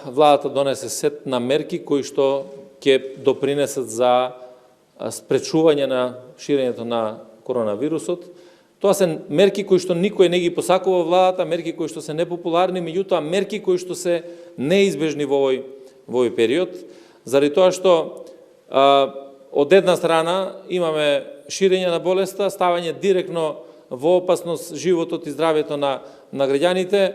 владата донесе сет на мерки кои што ќе допринесат за спречување на ширењето на коронавирусот. Тоа се мерки кои што никој не ги посакува владата, мерки кои што се непопуларни, меѓутоа мерки кои што се неизбежни во овој период, заради тоа што од една страна имаме ширење на болеста, ставање директно во опасност животот и здравјето на граѓаните,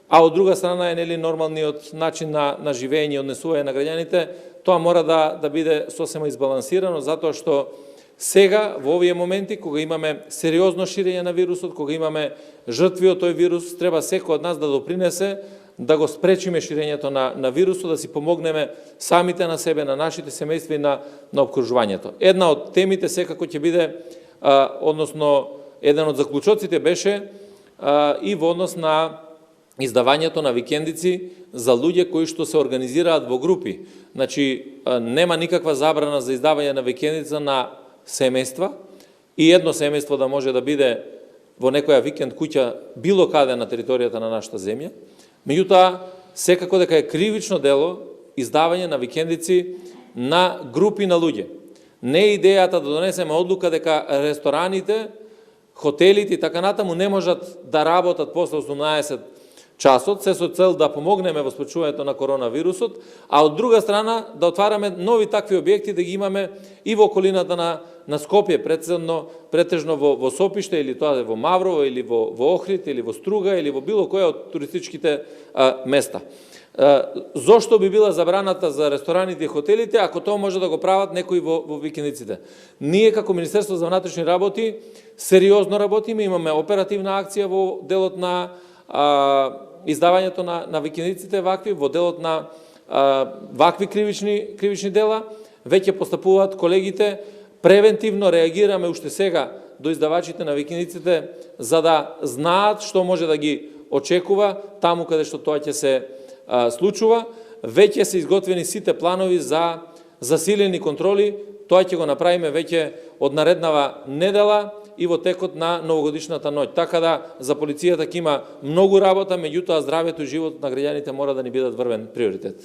а од друга страна е нормалниот начин на живење и однесување на граѓаните. Тоа мора да биде сосема избалансирано, затоа што сега, во овие моменти, кога имаме сериозно ширење на вирусот, кога имаме жртви од тој вирус, треба секој од нас да допринесе да го спречиме ширењето на вирусот, да си помогнеме самите на себе, на нашите семејства и на обкружувањето. Една од темите секако ќе биде, односно, еден од заклучоците беше и во однос на издавањето на викендици за луѓе кои што се организираат во групи. Значи, нема никаква забрана за издавање на викендица на семејства и едно семејство да може да биде во некоја викенд куќа било каде на територијата на нашата земја. Меѓутоа, секако дека е кривично дело издавање на викендици на групи на луѓе. Не е идејата да донесеме одлука дека рестораните, хотелите и така натаму не можат да работат после 18 часот, се со цел да помогнеме во спречувањето на коронавирусот, а од друга страна да отвараме нови такви објекти, да ги имаме и во околината на Скопје, претежно во Сопиште, или тоа е во Маврово, или во Охрид, или во Струга, или во било која од туристичките места. Зошто би била забраната за рестораните и хотелите, ако тоа може да го прават некои во викендиците? Ние како Министерство за внатрешни работи сериозно работиме, имаме оперативна акција во делот на издавањето на викендиците вакви, во делот на вакви кривични дела. Веќе постапуваат колегите, превентивно реагираме уште сега до издавачите на викендиците, за да знаат што може да ги очекува таму каде што тоа ќе се случува. Веќе се изготвени сите планови за засилени контроли, тоа ќе го направиме веќе од нареднава недела и во текот на новогодишната ноќ. Така да за полицијата ќе има многу работа, меѓутоа здравјето и животот на граѓаните мора да ни бидат врвен приоритет.